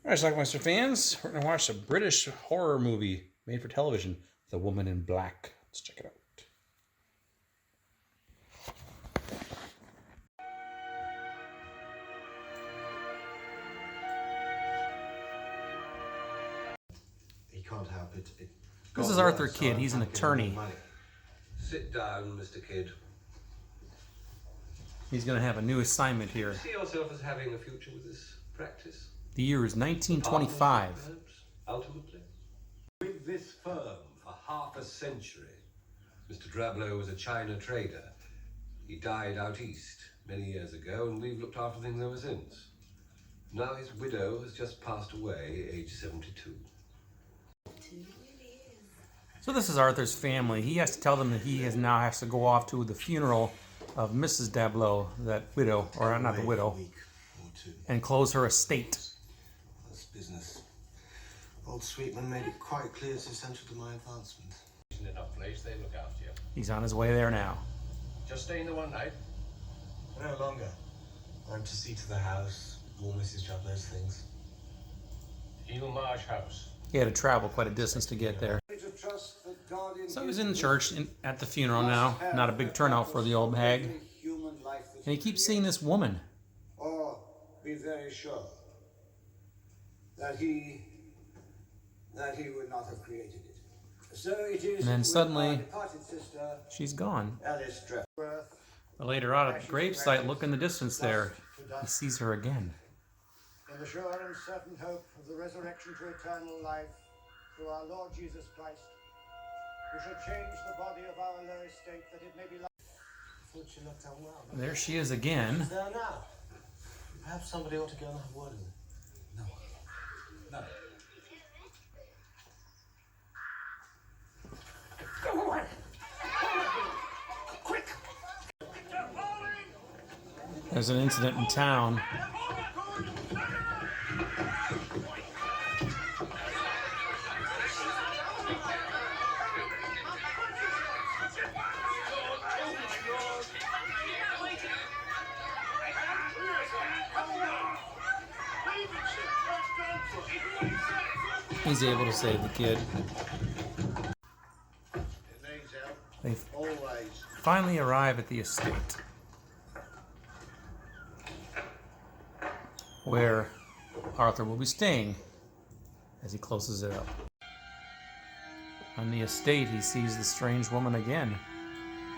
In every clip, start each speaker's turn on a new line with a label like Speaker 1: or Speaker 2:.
Speaker 1: Alright, Schlockmeister fans, we're going to watch a British horror movie made for television, The Woman in Black. Let's check it out.
Speaker 2: He can't help it.
Speaker 1: This is Arthur Kidd. He's an attorney.
Speaker 3: Sit down, Mr. Kidd.
Speaker 1: He's going to have a new assignment here.
Speaker 3: Do you see yourself as having a future with this practice?
Speaker 1: The year is 1925.
Speaker 3: Perhaps, ultimately. With this firm for half a century, Mr. Drablow was a China trader. He died out east many years ago, and we've looked after things ever since. Now his widow has just passed away, age 72.
Speaker 1: So this is Arthur's family. He has to tell them that he now has to go off to the funeral of Mrs. Drablow, that widow, or not the widow, and close her estate.
Speaker 2: That's business. Old Sweetman made it quite clear it's essential to my advancement.
Speaker 3: Isn't enough place, they look after you.
Speaker 1: He's on his way there now.
Speaker 3: Just staying the one night?
Speaker 2: No longer. I'm to see to the house, all Mrs. Drablow's things.
Speaker 3: Heel Marsh House.
Speaker 1: He had to travel quite a distance to get there. So he's in church at the funeral now. Not a big turnout for the old hag. And he keeps seeing this woman.
Speaker 4: Or be very sure that he would not have created it. So it is.
Speaker 1: And then suddenly,
Speaker 4: sister,
Speaker 1: she's gone.
Speaker 4: Alice
Speaker 1: But later on at the gravesite, look in the distance there. He sees her again.
Speaker 4: In the sure and certain hope of the resurrection to eternal life through our Lord Jesus Christ, we shall change the body of our low estate that it may be like.
Speaker 2: I thought she looked unwell.
Speaker 1: There she is again.
Speaker 2: She's there now. Perhaps somebody ought to go and have a word with her. No.
Speaker 4: Go away! Quick!
Speaker 1: There's an incident in town. He's able to save the kid. They finally arrive at the estate, where Arthur will be staying as he closes it up. On the estate, he sees the strange woman again.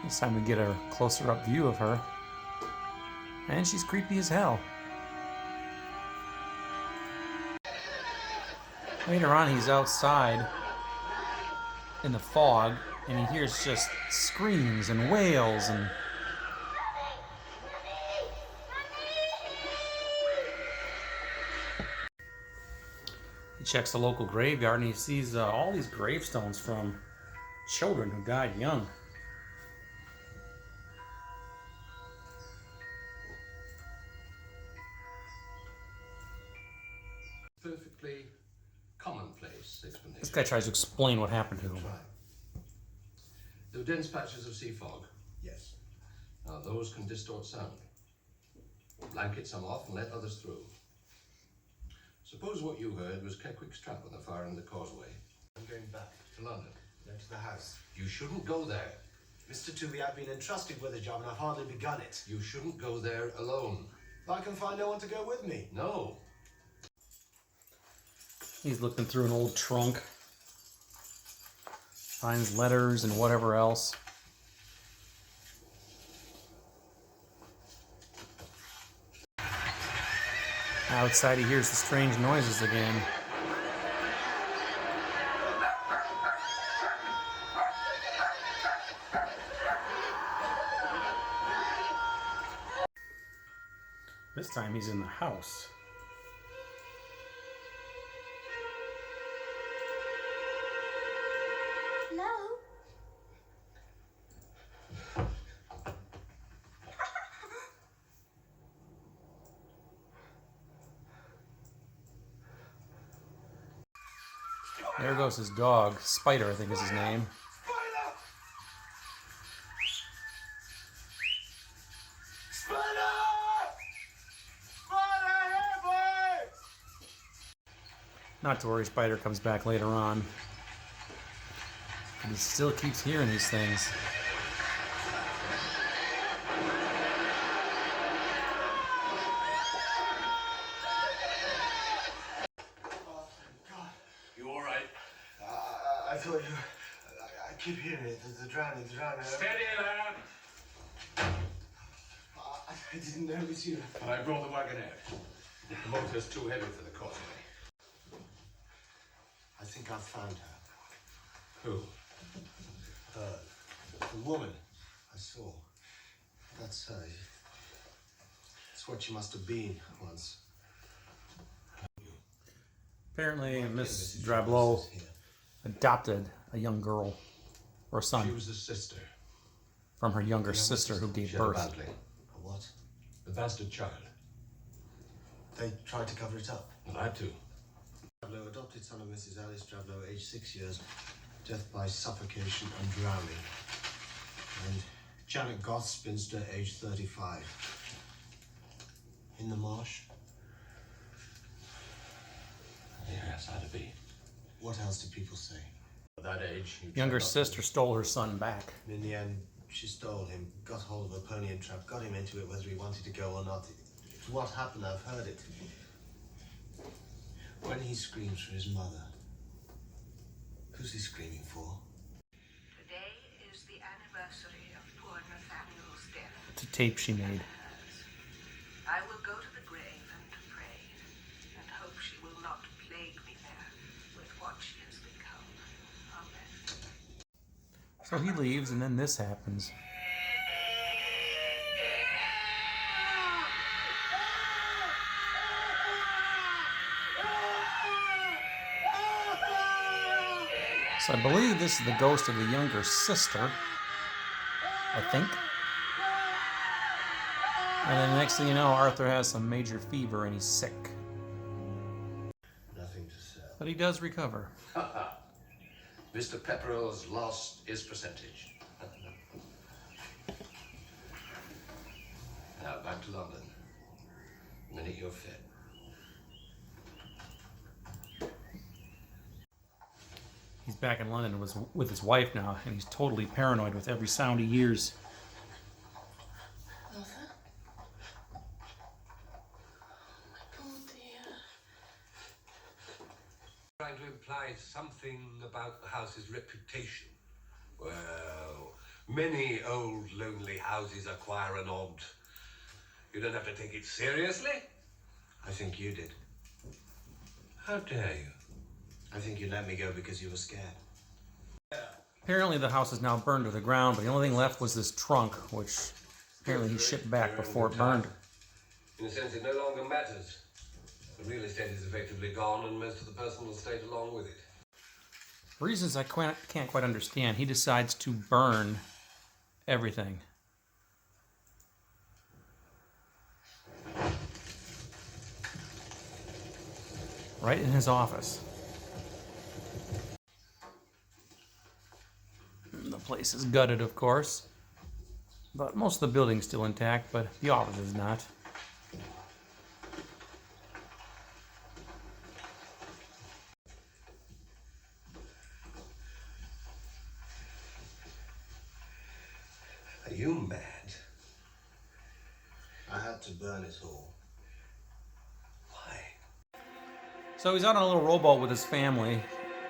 Speaker 1: This time we get a closer up view of her, and she's creepy as hell. Later on, he's outside in the fog, and he hears just screams and wails and he checks the local graveyard and he sees all these gravestones from children who died young.
Speaker 3: Perfectly commonplace explanation.
Speaker 1: This guy tries to explain what happened to him.
Speaker 3: There were dense patches of sea fog.
Speaker 2: Yes.
Speaker 3: Now those can distort sound. Blanket some off and let others through. Suppose what you heard was Keckwick's trap on the far end of the causeway.
Speaker 2: I'm going back
Speaker 3: To London.
Speaker 2: then to the house.
Speaker 3: You shouldn't go there.
Speaker 2: Mr. Tooby, I've been entrusted with a job and I've hardly begun it.
Speaker 3: You shouldn't go there alone.
Speaker 2: I can find no one to go with me.
Speaker 3: No.
Speaker 1: He's looking through an old trunk, finds letters and whatever else. Outside he hears the strange noises again. This time he's in the house. There goes his dog. Spider, I think is his name. Not to worry, Spider comes back later on. But he still keeps hearing these things.
Speaker 3: You all right?
Speaker 2: I thought you... I keep hearing it. The drowning.
Speaker 3: Steady, lad!
Speaker 2: I didn't know it was you.
Speaker 3: I brought the wagon out. The motor's too heavy for the causeway.
Speaker 2: I think I've found her.
Speaker 3: Who?
Speaker 2: The woman I saw. That's her. That's what she must have been once.
Speaker 1: Apparently, Miss Drablow adopted a young girl, or son,
Speaker 3: She was a sister.
Speaker 1: from her younger sister who gave
Speaker 3: She had a
Speaker 1: birth.
Speaker 3: badly.
Speaker 2: A what?
Speaker 3: The bastard child.
Speaker 2: They tried to cover it up.
Speaker 3: And I too.
Speaker 2: Drablow, adopted son of Mrs. Alice Drablow, aged 6 years, death by suffocation and drowning. And Janet Goth, spinster, aged 35. In the marsh?
Speaker 3: Yes, had to be.
Speaker 2: What else do people say?
Speaker 3: At that age, you
Speaker 1: Younger
Speaker 3: try not
Speaker 1: sister stole her son back.
Speaker 2: And in the end, she stole him, got hold of a pony and trap, got him into it whether he wanted to go or not. It's what happened, I've heard it. When he screams for his mother, who's he screaming for?
Speaker 5: Today is the anniversary of poor Nathaniel's death.
Speaker 1: It's a tape she made.
Speaker 5: I will go to the grave and pray, and hope she will not plague me there with what she has become. Amen.
Speaker 1: So he leaves, and then this happens. So I believe this is the ghost of the younger sister, I think. And then next thing you know, Arthur has some major fever and he's sick.
Speaker 2: Nothing to sell.
Speaker 1: But he does recover.
Speaker 3: Mr. Pepperell's lost his percentage. Now back to London. The minute you're fit.
Speaker 1: He's back in London with his wife now, and he's totally paranoid with every sound he hears.
Speaker 6: Arthur? Oh dear.
Speaker 3: Trying to imply something about the house's reputation. Well, many old lonely houses acquire an odd. You don't have to take it seriously.
Speaker 2: I think you did.
Speaker 3: How dare you?
Speaker 2: I think you let me go because you were scared.
Speaker 1: Apparently the house is now burned to the ground, but the only thing left was this trunk, which apparently he shipped back before it burned.
Speaker 3: In a sense, it no longer matters. The real estate is effectively gone, and most of the personal estate along with it.
Speaker 1: For reasons I can't quite understand, he decides to burn everything. Right in his office. The place is gutted, of course. But most of the building's still intact, but the office is not.
Speaker 3: Are you mad?
Speaker 2: I had to burn it all.
Speaker 3: Why?
Speaker 1: So he's out on a little rowboat with his family,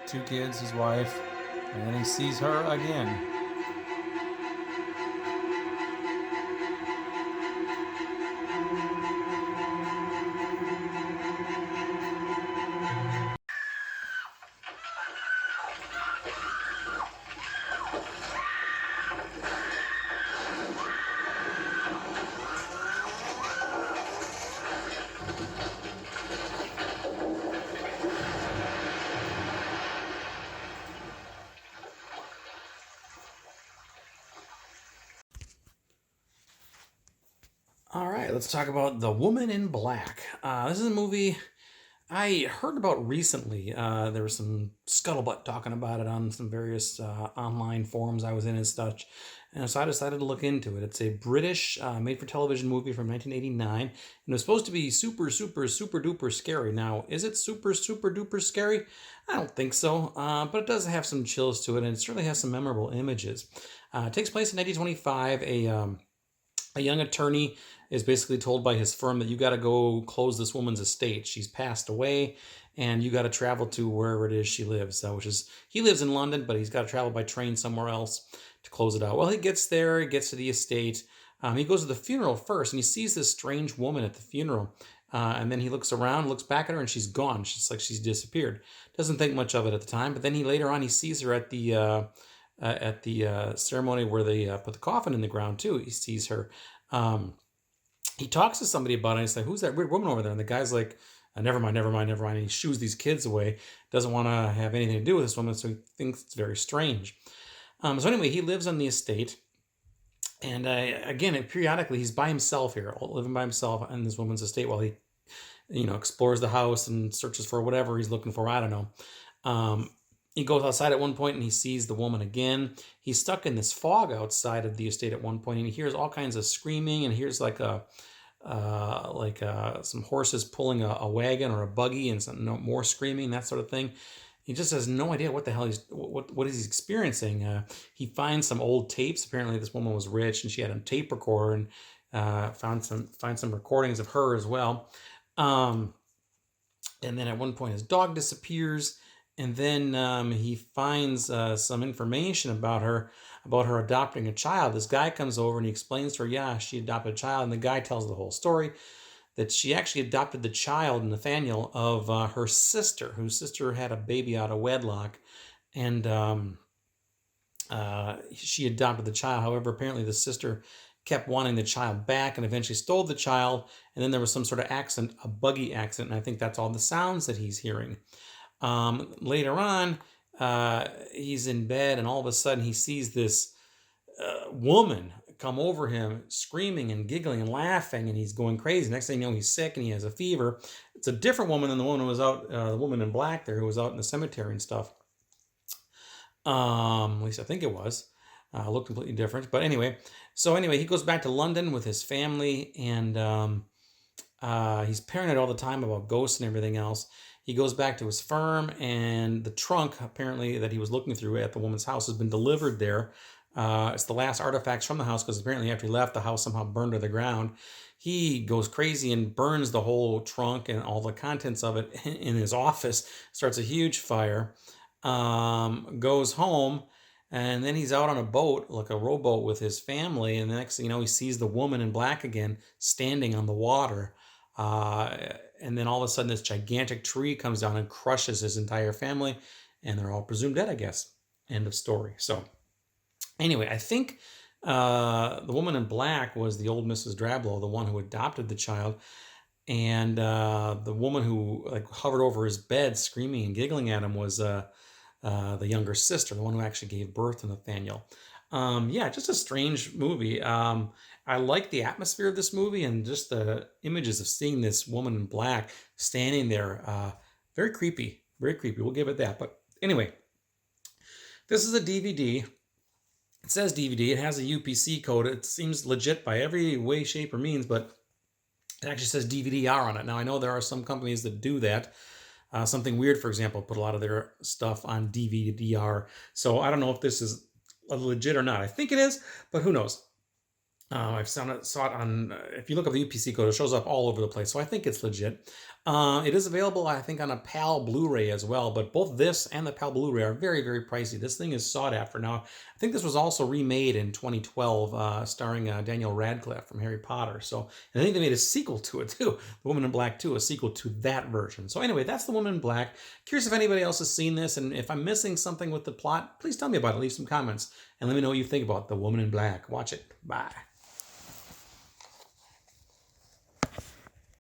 Speaker 1: 2 kids, his wife, and then he sees her again. All right, let's talk about The Woman in Black. This is a movie I heard about recently. There was some scuttlebutt talking about it on some various online forums I was in and such. And so I decided to look into it. It's a British made-for-television movie from 1989, and it was supposed to be super, super, super duper scary. Now, is it super, super duper scary? I don't think so, but it does have some chills to it, and it certainly has some memorable images. It takes place in 1925. A young attorney is basically told by his firm that you got to go close this woman's estate. She's passed away, and you got to travel to wherever it is she lives, which is, he lives in London, but he's got to travel by train somewhere else to close it out. Well, he gets there, he gets to the estate. He goes to the funeral first, and he sees this strange woman at the funeral. And then he looks around, looks back at her, and she's gone. She's like she's disappeared. Doesn't think much of it at the time, but then later on he sees her at the ceremony where they put the coffin in the ground too. He sees her. He talks to somebody about it. And he's like, "Who's that weird woman over there?" And the guy's like, "Never mind, never mind, never mind." And he shoos these kids away. Doesn't want to have anything to do with this woman, so he thinks it's very strange. So anyway, he lives on the estate. And again, periodically, he's by himself here, living by himself on this woman's estate while he, explores the house and searches for whatever he's looking for. I don't know. He goes outside at one point and he sees the woman again. He's stuck in this fog outside of the estate at one point, and he hears all kinds of screaming, and hears like some horses pulling a wagon or a buggy, and some more screaming, that sort of thing. He just has no idea what the hell what is he experiencing. He finds some old tapes. Apparently, this woman was rich and she had a tape recorder, and finds some recordings of her as well. And then at one point, his dog disappears, and then he finds some information about her adopting a child. This guy comes over and he explains to her, yeah, she adopted a child, and the guy tells the whole story. That she actually adopted the child, Nathaniel, of her sister, whose sister had a baby out of wedlock, and she adopted the child. However, apparently the sister kept wanting the child back and eventually stole the child, and then there was some sort of accident, a buggy accident, and I think that's all the sounds that he's hearing. Later on, he's in bed, and all of a sudden he sees this woman come over him screaming and giggling and laughing, and he's going crazy. Next thing you know, he's sick and he has a fever. It's a different woman than the woman who was out, the woman in black there who was out in the cemetery and stuff. At least I think it was. Looked completely different. But anyway, he goes back to London with his family, and he's paranoid all the time about ghosts and everything else. He goes back to his firm, and the trunk, apparently, that he was looking through at the woman's house has been delivered there. It's the last artifacts from the house, because apparently after he left, the house somehow burned to the ground. He goes crazy and burns the whole trunk and all the contents of it in his office, starts a huge fire, goes home, and then he's out on a boat, like a rowboat, with his family, and the next thing you know, he sees the woman in black again standing on the water. And then all of a sudden, this gigantic tree comes down and crushes his entire family, and they're all presumed dead, I guess. End of story. So anyway, I think the woman in black was the old Mrs. Drablow, the one who adopted the child, and the woman who hovered over his bed, screaming and giggling at him, was the younger sister, the one who actually gave birth to Nathaniel. Just a strange movie. I like the atmosphere of this movie and just the images of seeing this woman in black standing there. Very creepy, very creepy. We'll give it that. But anyway, this is a DVD. It says DVD. It has a UPC code. It seems legit by every way, shape, or means, but it actually says DVD-R on it. Now, I know there are some companies that do that. Something Weird, for example, put a lot of their stuff on DVD-R. So I don't know if this is legit or not. I think it is, but who knows? I saw it on, if you look up the UPC code, it shows up all over the place. So I think it's legit. It is available, I think, on a PAL Blu-ray as well. But both this and the PAL Blu-ray are very, very pricey. This thing is sought after. Now, I think this was also remade in 2012, starring Daniel Radcliffe from Harry Potter. So I think they made a sequel to it, too. The Woman in Black 2, a sequel to that version. So anyway, that's The Woman in Black. Curious if anybody else has seen this. And if I'm missing something with the plot, please tell me about it. Leave some comments. And let me know what you think about The Woman in Black. Watch it. Bye.